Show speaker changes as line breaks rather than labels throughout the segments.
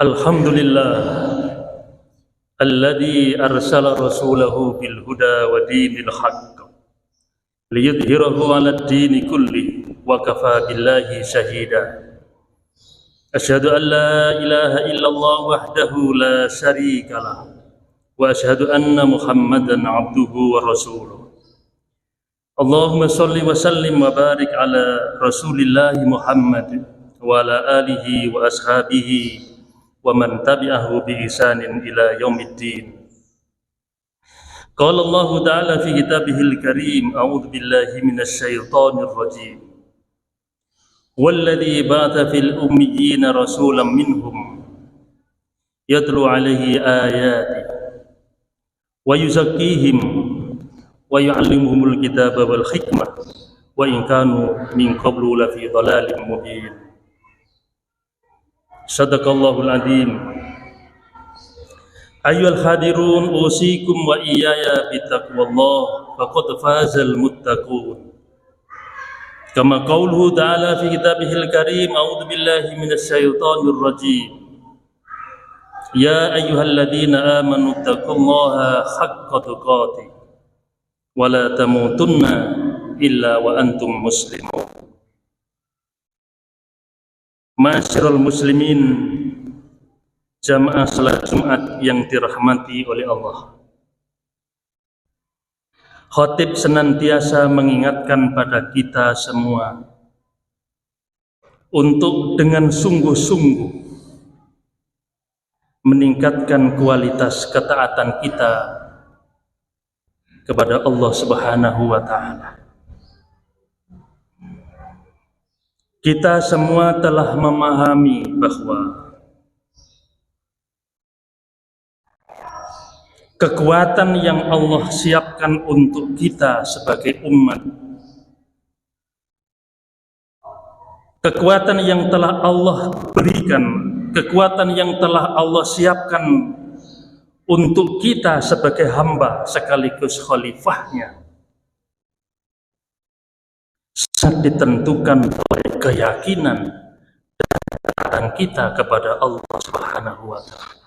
Alhamdulillah alladzi arsala rasulahu bil huda wa dinil haqq liyudhhirahu 'alad dini kulli wa kafa billahi shahida. Asyhadu an la ilaha illallah wahdahu la syarika lah wa asyhadu anna Muhammadan 'abduhu wa rasuluh. Allahumma shalli wa sallim wa barik ala Rasulillah Muhammad wa ala alihi wa ashabihi wa man tabi'ahu bi ihsanin ila yaumiddin. Qala Allah ta'ala fi kitabihil karim, a'udzu billahi minasy syaithanir rajim. Walladzi ba'atha fil ummiyina rasulan minhum yatlu 'alaihi ayati wa yuzakkihim wa yu'allimuhumul kitaba wal hikmah wa in kanu min qablu lafi dhalalin mubin. Sadaqallahul adzim. Ayyuhal hadirun usikum wa iyaya bittaqwallah faqad fazal muttaqun. Kama qauluhu ta'ala fi kitabihil karim, a'udzu billahi minasy syaithanir rajim. Ya ayyuhalladzina amanu taqullaha haqqa tuqatih wa la tamutunna illa wa antum muslimun. Ma'asyiral muslimin, jamaah salat Jumat yang dirahmati oleh Allah. Khatib senantiasa mengingatkan pada kita semua untuk dengan sungguh-sungguh meningkatkan kualitas ketaatan kita kepada Allah Subhanahu wa ta'ala. Kita semua telah memahami bahwa kekuatan yang Allah siapkan untuk kita sebagai umat, kekuatan yang telah Allah berikan, kekuatan yang telah Allah siapkan untuk kita sebagai hamba sekaligus khalifahnya, sangat ditentukan oleh keyakinan dan ketaatan kita kepada Allah Subhanahu wa ta'ala.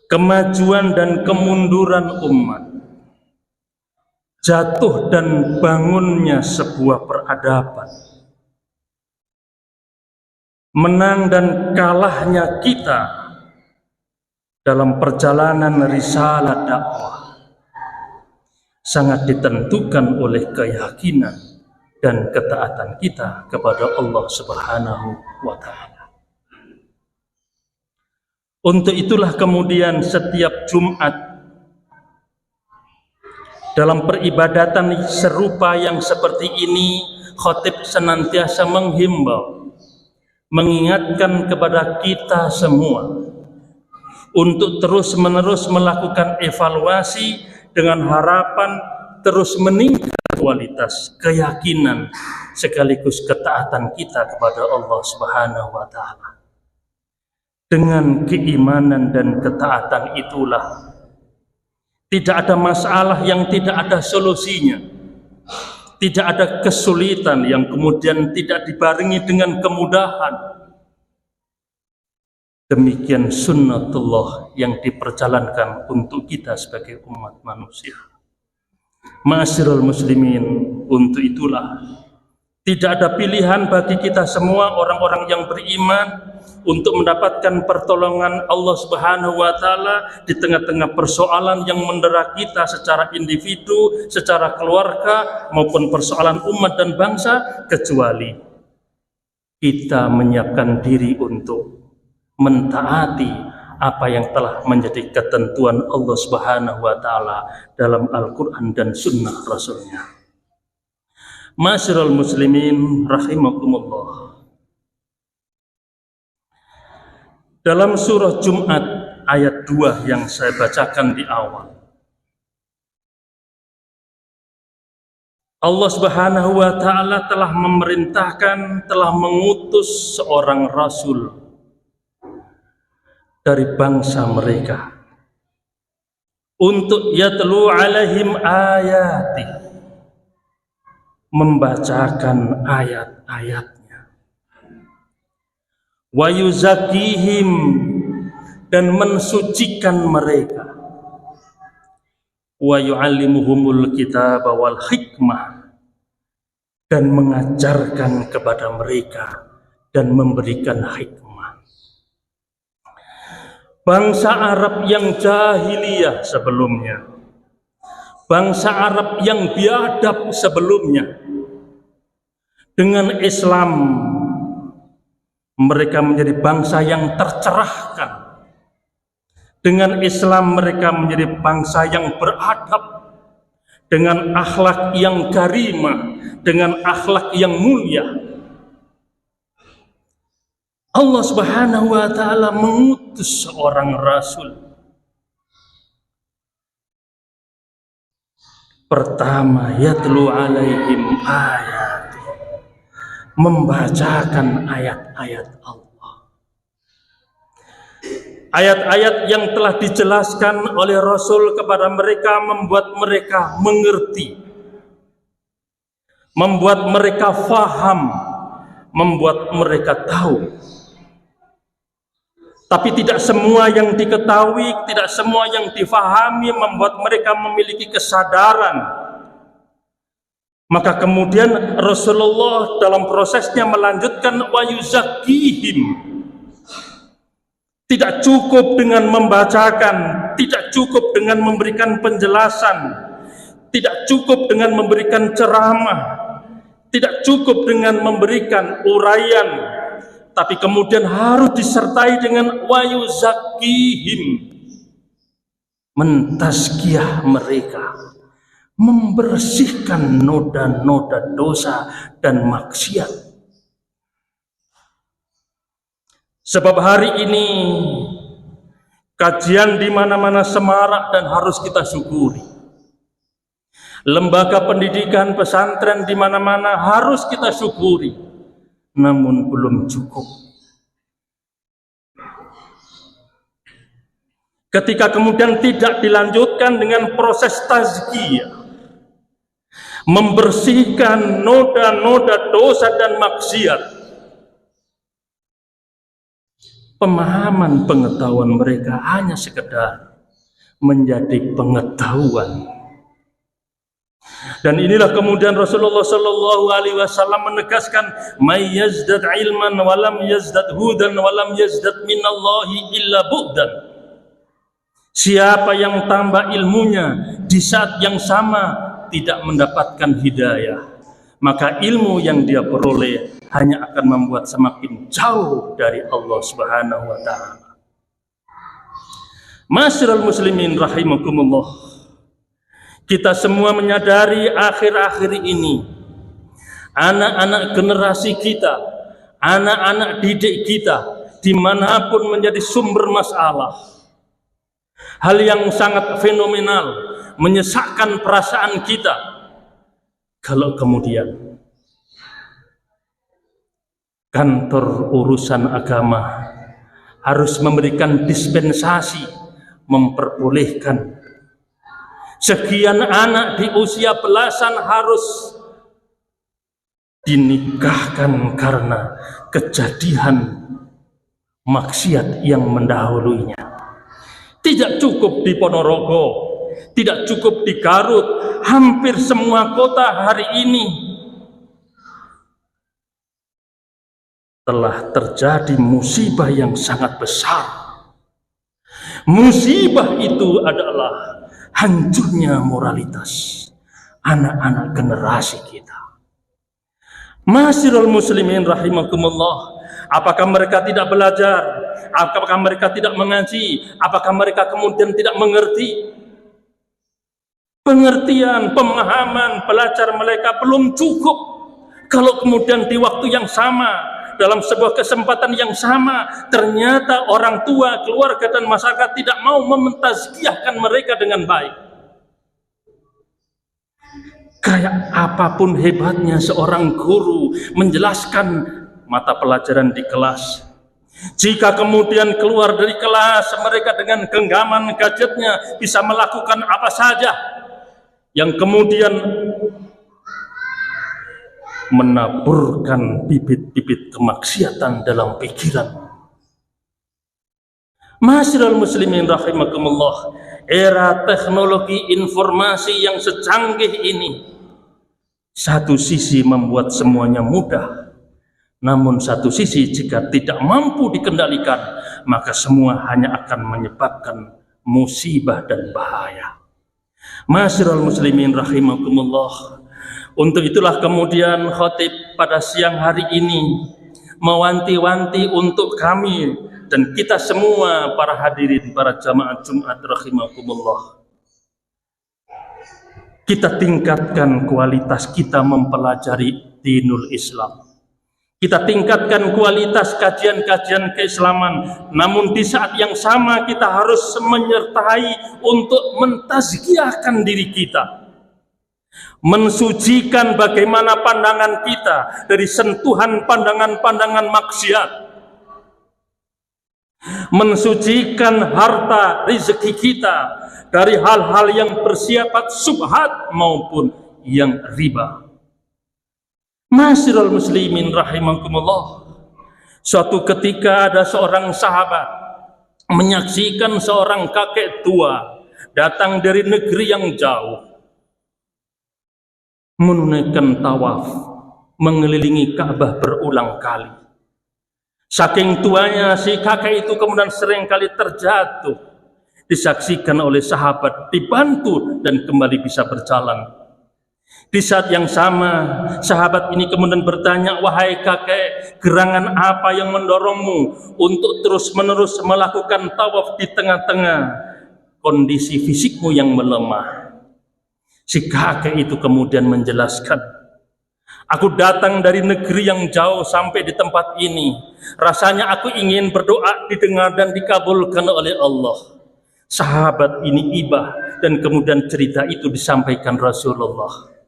Kemajuan dan kemunduran umat, jatuh dan bangunnya sebuah peradaban, menang dan kalahnya kita dalam perjalanan risalah dakwah sangat ditentukan oleh keyakinan dan ketaatan kita kepada Allah Subhanahu wa ta'ala. Untuk itulah kemudian setiap Jumat dalam peribadatan serupa yang seperti ini, khatib senantiasa menghimbau, mengingatkan kepada kita semua untuk terus-menerus melakukan evaluasi dengan harapan terus meningkat kualitas keyakinan sekaligus ketaatan kita kepada Allah Subhanahu wa ta'ala. Dengan keimanan dan ketaatan itulah tidak ada masalah yang tidak ada solusinya, tidak ada kesulitan yang kemudian tidak dibarengi dengan kemudahan. Demikian sunnatullah yang diperjalankan untuk kita sebagai umat manusia. Ma'asyiral muslimin, untuk itulah tidak ada pilihan bagi kita semua orang-orang yang beriman untuk mendapatkan pertolongan Allah Subhanahu wa ta'ala di tengah-tengah persoalan yang mendera kita secara individu, secara keluarga maupun persoalan umat dan bangsa, kecuali kita menyiapkan diri untuk mentaati apa yang telah menjadi ketentuan Allah Subhanahu wa ta'ala dalam Al-Quran dan sunnah Rasulnya. Ma'asyiral muslimin rahimakumullah. Dalam surah Jumat ayat 2 yang saya bacakan di awal, Allah Subhanahu wa ta'ala telah memerintahkan, telah mengutus seorang rasul dari bangsa mereka untuk yatlu alaihim ayati, membacakan ayat-ayatnya, wa yuzakihim, dan mensucikan mereka, wa yu'allimuhumul kitaba wal hikmah, dan mengajarkan kepada mereka dan memberikan hikmah. Bangsa Arab yang jahiliyah sebelumnya, bangsa Arab yang biadab sebelumnya, dengan Islam mereka menjadi bangsa yang tercerahkan. Dengan Islam mereka menjadi bangsa yang beradab, dengan akhlak yang karimah, dengan akhlak yang mulia. Allah Subhanahu wa ta'ala mengutus seorang rasul. Pertama, yatlu alaihim ayat, membacakan ayat-ayat Allah. Ayat-ayat yang telah dijelaskan oleh Rasul kepada mereka membuat mereka mengerti, membuat mereka faham, membuat mereka tahu. Tapi tidak semua yang diketahui, tidak semua yang difahami membuat mereka memiliki kesadaran. Maka kemudian Rasulullah dalam prosesnya melanjutkan wa yuzakihim. Tidak cukup dengan membacakan, tidak cukup dengan memberikan penjelasan, tidak cukup dengan memberikan ceramah, tidak cukup dengan memberikan uraian, tapi kemudian harus disertai dengan wa yuzakihim, mentazkiyah mereka, membersihkan noda-noda dosa dan maksiat. Sebab hari ini kajian di mana-mana semarak dan harus kita syukuri. Lembaga pendidikan pesantren di mana-mana harus kita syukuri. Namun belum cukup. Ketika kemudian tidak dilanjutkan dengan proses tazkiyah, membersihkan noda-noda dosa dan maksiat, pemahaman pengetahuan mereka hanya sekedar menjadi pengetahuan. Dan inilah kemudian Rasulullah Shallallahu Alaihi Wasallam menegaskan, "May yazdad ilman walam yazdad hudan walam yazdad minallahi illa bu'dan." Siapa yang tambah ilmunya di saat yang sama tidak mendapatkan hidayah, maka ilmu yang dia peroleh hanya akan membuat semakin jauh dari Allah Subhanahu wa ta'ala. Masyiral muslimin rahimakumullah, kita semua menyadari akhir-akhir ini anak-anak generasi kita, anak-anak didik kita dimanapun menjadi sumber masalah. Hal yang sangat fenomenal, menyesakkan perasaan kita kalau kemudian kantor urusan agama harus memberikan dispensasi, memperbolehkan sekian anak di usia belasan harus dinikahkan karena kejadian maksiat yang mendahulunya. Tidak cukup di Ponorogo, tidak cukup di Garut, hampir semua kota hari ini telah terjadi musibah yang sangat besar. Musibah itu adalah hancurnya moralitas anak-anak generasi kita. Masyiral muslimin rahimakumullah, apakah mereka tidak belajar? Apakah mereka tidak mengaji? Apakah mereka kemudian tidak mengerti? Pengertian, pemahaman, belajar mereka belum cukup. Kalau kemudian di waktu yang sama, dalam sebuah kesempatan yang sama, ternyata orang tua, keluarga dan masyarakat tidak mau mentazkiyahkan mereka dengan baik. Kayak apapun hebatnya seorang guru menjelaskan mata pelajaran di kelas, jika kemudian keluar dari kelas mereka dengan genggaman gadgetnya bisa melakukan apa saja yang kemudian menaburkan bibit-bibit kemaksiatan dalam pikiran. Ma'asyiral muslimin rahimakumullah, era teknologi informasi yang secanggih ini satu sisi membuat semuanya mudah, namun satu sisi jika tidak mampu dikendalikan, maka semua hanya akan menyebabkan musibah dan bahaya. Ma'asyiral muslimin rahimakumullah, untuk itulah kemudian khatib pada siang hari ini mewanti-wanti untuk kami dan kita semua para hadirin, para jamaah Jumat rahimakumullah, kita tingkatkan kualitas kita mempelajari dinul Islam. Kita tingkatkan kualitas kajian-kajian keislaman, namun di saat yang sama kita harus menyertai untuk mentazkiyahkan diri kita, mensucikan bagaimana pandangan kita dari sentuhan pandangan-pandangan maksiat, mensucikan harta rezeki kita dari hal-hal yang bersifat subhat maupun yang riba. Ma'asyiral muslimin rahimakumullah, suatu ketika ada seorang sahabat menyaksikan seorang kakek tua datang dari negeri yang jauh, menunaikan tawaf mengelilingi Ka'bah berulang kali. Saking tuanya si kakek itu kemudian seringkali terjatuh, disaksikan oleh sahabat, dibantu dan kembali bisa berjalan. Di saat yang sama sahabat ini kemudian bertanya, "Wahai kakek, gerangan apa yang mendorongmu untuk terus-menerus melakukan tawaf di tengah-tengah kondisi fisikmu yang melemah?" Si kakek itu kemudian menjelaskan, "Aku datang dari negeri yang jauh sampai di tempat ini. Rasanya aku ingin berdoa didengar dan dikabulkan oleh Allah." Sahabat ini ibah dan kemudian cerita itu disampaikan Rasulullah.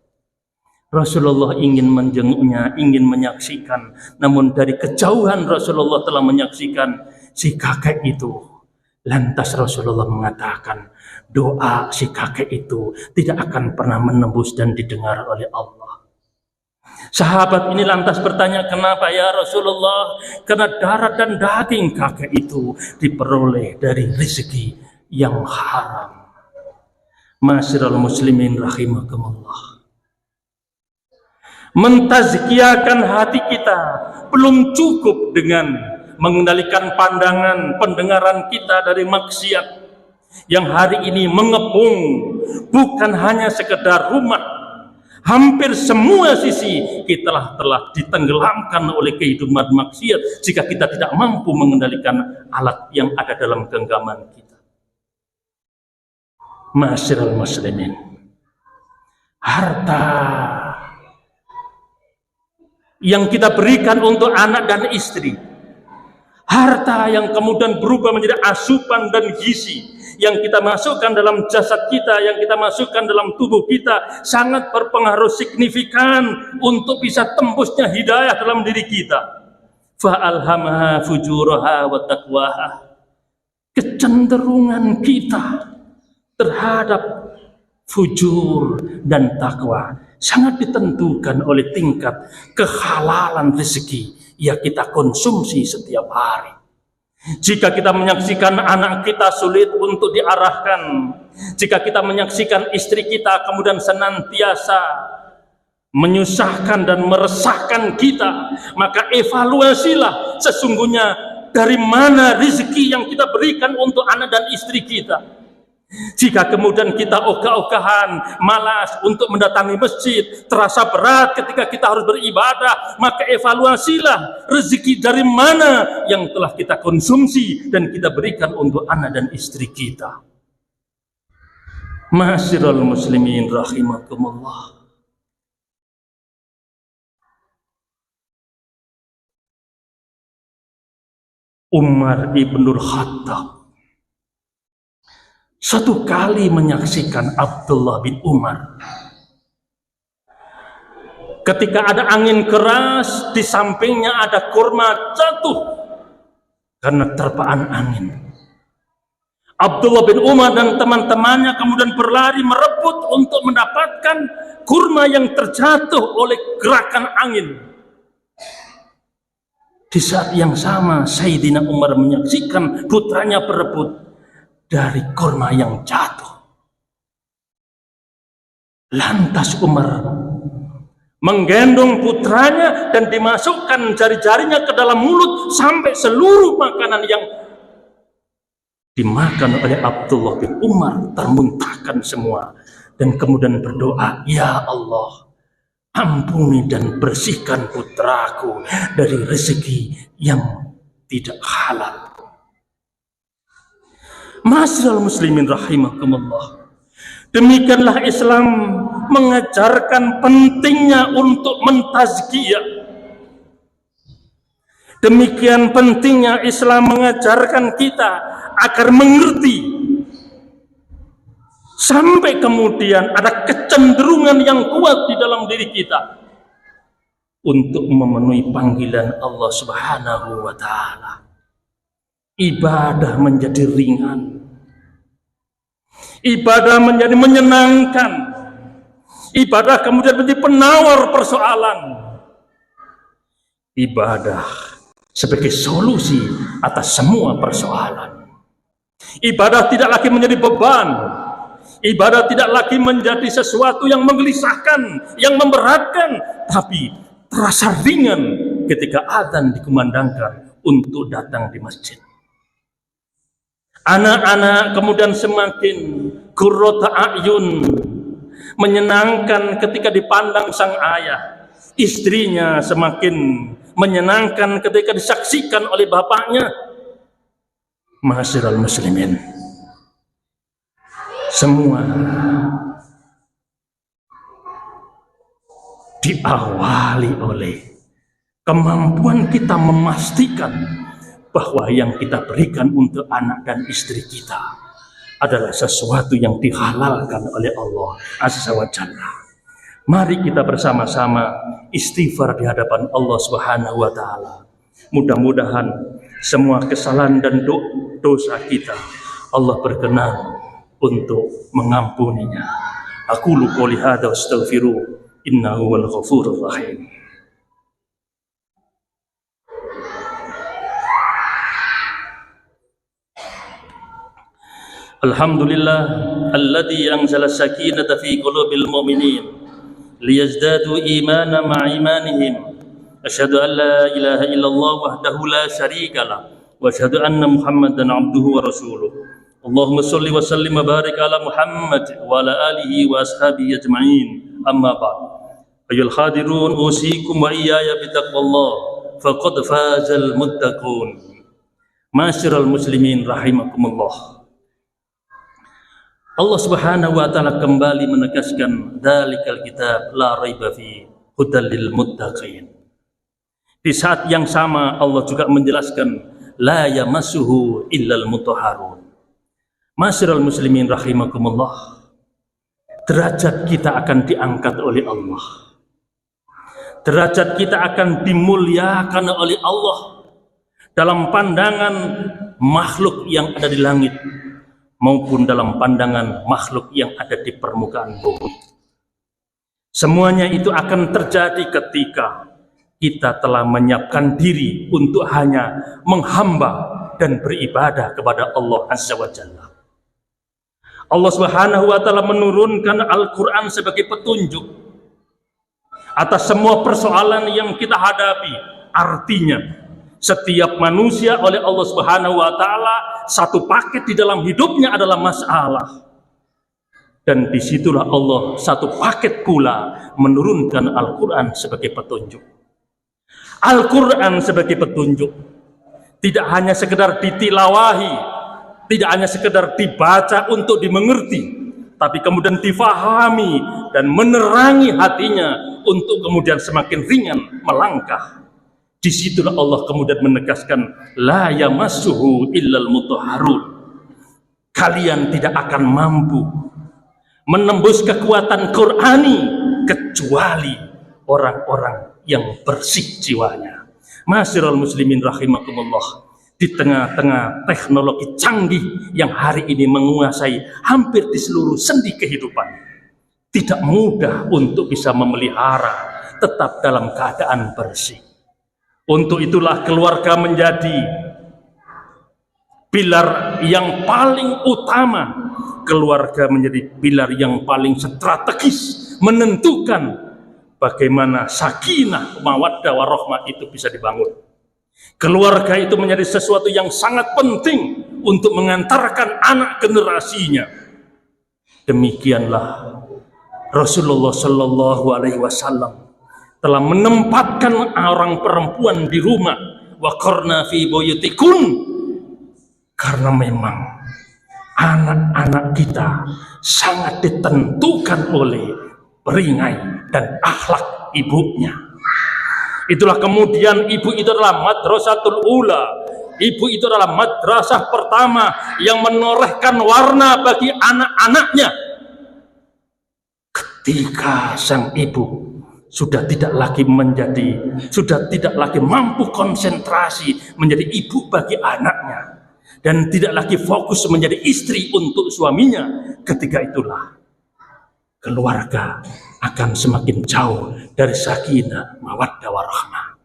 Rasulullah ingin menjenguknya, ingin menyaksikan, namun dari kejauhan Rasulullah telah menyaksikan si kakek itu. Lantas Rasulullah mengatakan, doa si kakek itu tidak akan pernah menembus dan didengar oleh Allah. Sahabat ini lantas bertanya, "Kenapa ya Rasulullah?" "Karena darah dan daging kakek itu diperoleh dari rezeki yang haram." Ma'asyiral muslimin rahimakumullah, mentazkiyahkan hati kita belum cukup dengan mengendalikan pandangan pendengaran kita dari maksiat yang hari ini mengepung bukan hanya sekedar rumah, hampir semua sisi kita telah ditenggelamkan oleh kehidupan maksiat jika kita tidak mampu mengendalikan alat yang ada dalam genggaman kita. Ma'asyiral muslimin, harta yang kita berikan untuk anak dan istri, harta yang kemudian berubah menjadi asupan dan gizi yang kita masukkan dalam jasad kita, yang kita masukkan dalam tubuh kita, sangat berpengaruh signifikan untuk bisa tembusnya hidayah dalam diri kita. Fa'alhamaha fujuraha wa taqwaha, kecenderungan kita terhadap fujur dan takwa sangat ditentukan oleh tingkat kehalalan rezeki yang kita konsumsi setiap hari. Jika kita menyaksikan anak kita sulit untuk diarahkan, jika kita menyaksikan istri kita kemudian senantiasa menyusahkan dan meresahkan kita, maka evaluasilah sesungguhnya dari mana rezeki yang kita berikan untuk anak dan istri kita. Jika kemudian kita ogah-ogahan, malas untuk mendatangi masjid, terasa berat ketika kita harus beribadah, maka evaluasilah rezeki dari mana yang telah kita konsumsi dan kita berikan untuk anak dan istri kita. Ma'asyiral muslimin rahimakumullah, Umar ibnul Khattab satu kali menyaksikan Abdullah bin Umar ketika ada angin keras, di sampingnya ada kurma jatuh karena terpaan angin. Abdullah bin Umar dan teman-temannya kemudian berlari merebut untuk mendapatkan kurma yang terjatuh oleh gerakan angin. Di saat yang sama Sayyidina Umar menyaksikan putranya berebut dari kurma yang jatuh. Lantas Umar menggendong putranya dan dimasukkan jari-jarinya ke dalam mulut sampai seluruh makanan yang dimakan oleh Abdullah bin Umar termuntahkan semua, dan kemudian berdoa, ya Allah, ampuni dan bersihkan putraku dari rezeki yang tidak halal. Ma'asyiral muslimin rahimakumullah, demikianlah Islam mengajarkan pentingnya untuk mentazkiyah. Demikian pentingnya Islam mengajarkan kita agar mengerti, sampai kemudian ada kecenderungan yang kuat di dalam diri kita untuk memenuhi panggilan Allah Subhanahu wa Ta'ala. Ibadah menjadi ringan, ibadah menjadi menyenangkan, ibadah kemudian menjadi penawar persoalan. Ibadah sebagai solusi atas semua persoalan. Ibadah tidak lagi menjadi beban. Ibadah tidak lagi menjadi sesuatu yang menggelisahkan, yang memberatkan, tapi terasa ringan ketika adzan dikumandangkan untuk datang di masjid. Anak-anak kemudian semakin qurrata a'yun, menyenangkan ketika dipandang sang ayah. Istrinya semakin menyenangkan ketika disaksikan oleh bapaknya. Ma'asyiral muslimin, semua diawali oleh kemampuan kita memastikan bahwa yang kita berikan untuk anak dan istri kita adalah sesuatu yang dihalalkan oleh Allah Azza wa Jalla. Mari kita bersama-sama istighfar di hadapan Allah Subhanahu wa Ta'ala. Mudah-mudahan semua kesalahan dan dosa kita Allah berkenan untuk mengampuninya. Aqulu qouli hadza wastaghfiru innahu wal ghafurur rahim. Alhamdulillah alladzi anzala sakinata fi qulubil mu'minin liyazdadu imanan ma'a imanihim. Asyhadu an la ilaha illallah wahdahu la syarika lah wa asyhadu anna Muhammadan abduhu wa rasuluh. Allahumma shalli wa sallim wa barik ala Muhammad wa ala alihi wa ashabihi ajma'in. Amma ba'd. Ayyuhal hadirun, usikum wa iyaya bitaqwallah faqad fazal muttaqun. Ma'asyiral muslimin rahimakumullah. Allah Subhanahu wa Ta'ala kembali menegaskan dzalikal kitab la raiba fi hudal lil muttaqin. Di saat yang sama Allah juga menjelaskan la yamassuhu illal mutahharun. Ma'asyiral muslimin rahimakumullah, derajat kita akan diangkat oleh Allah. Derajat kita akan dimuliakan oleh Allah dalam pandangan makhluk yang ada di langit maupun dalam pandangan makhluk yang ada di permukaan bumi. Semuanya itu akan terjadi ketika kita telah menyiapkan diri untuk hanya menghamba dan beribadah kepada Allah Azza wa Jalla. Allah Subhanahu wa Ta'ala menurunkan Al-Quran sebagai petunjuk atas semua persoalan yang kita hadapi. Artinya setiap manusia oleh Allah Subhanahu wa Ta'ala satu paket di dalam hidupnya adalah masalah, dan disitulah Allah satu paket pula menurunkan Al-Quran sebagai petunjuk. Al-Quran sebagai petunjuk tidak hanya sekedar ditilawahi, tidak hanya sekedar dibaca untuk dimengerti, tapi kemudian difahami dan menerangi hatinya untuk kemudian semakin ringan melangkah. Disitulah Allah kemudian menegaskan la yamassuhu illal mutahharun. Kalian tidak akan mampu menembus kekuatan Qur'ani kecuali orang-orang yang bersih jiwanya. Ma'asyiral muslimin rahimakumullah, di tengah-tengah teknologi canggih yang hari ini menguasai hampir di seluruh sendi kehidupan, tidak mudah untuk bisa memelihara tetap dalam keadaan bersih. Untuk itulah keluarga menjadi pilar yang paling utama. Keluarga menjadi pilar yang paling strategis menentukan bagaimana sakinah, mawaddah, warahmah itu bisa dibangun. Keluarga itu menjadi sesuatu yang sangat penting untuk mengantarkan anak generasinya. Demikianlah Rasulullah Shallallahu Alaihi Wasallam telah menempatkan orang perempuan di rumah, waqarna fi buyutikun, karena memang anak-anak kita sangat ditentukan oleh perangai dan akhlak ibunya. Itulah kemudian ibu itu adalah madrasatul ula. Ibu itu adalah madrasah pertama yang menorehkan warna bagi anak-anaknya. Ketika sang ibu sudah tidak lagi mampu konsentrasi menjadi ibu bagi anaknya, dan tidak lagi fokus menjadi istri untuk suaminya, ketika itulah keluarga akan semakin jauh dari sakinah, mawaddah, warahmah.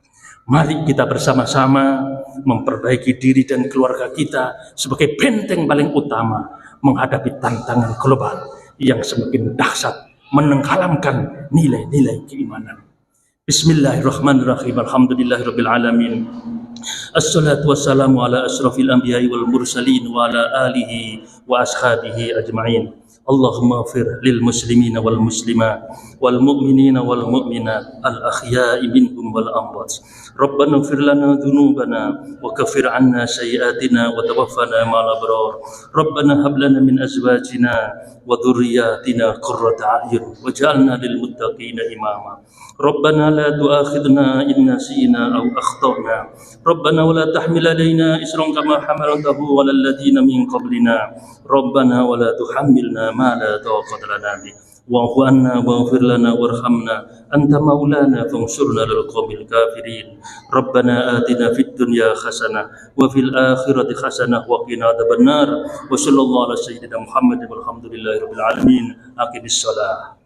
Mari kita bersama-sama memperbaiki diri dan keluarga kita sebagai benteng paling utama menghadapi tantangan global yang semakin dahsyat, menenggelamkan nilai-nilai keimanan. Bismillahirrahmanirrahim. Alhamdulillahirabbil alamin. Assalatu wassalamu ala asrafil anbiya'i wal mursalin wa ala alihi wa ashabihi ajma'in. Allahumma ighfir lil muslimina wal muslimat wal mu'minina wal mu'minat al ahya'i minhum wal amwat. Rabbana ighfir lana dhunubana wa kaffir 'anna sayyi'atina wa tawaffana ma'al abrar. Rabbana hab lana min azwajina wa dhurriyyatina qurrata a'yun waj'alna lil muttaqina imama. Rabbana la tu'akhidna in nasina aw akhtana. Rabbana wa la tahmil alaina isran kama hamaltahu 'alal ladzina min qablina. Rabbana wa la tuhammilna ma la taqata lana bih. Wa'fu 'anna waghfir lana warhamna anta maulana fansurna lil qaumil kafirin. Rabbana atina fid dunya hasanah wa fil akhirati hasanah wa qina adzabannar. Wa sallallahu ala sayyidina Muhammad walhamdulillahirabbil alamin. Aqimis shalah.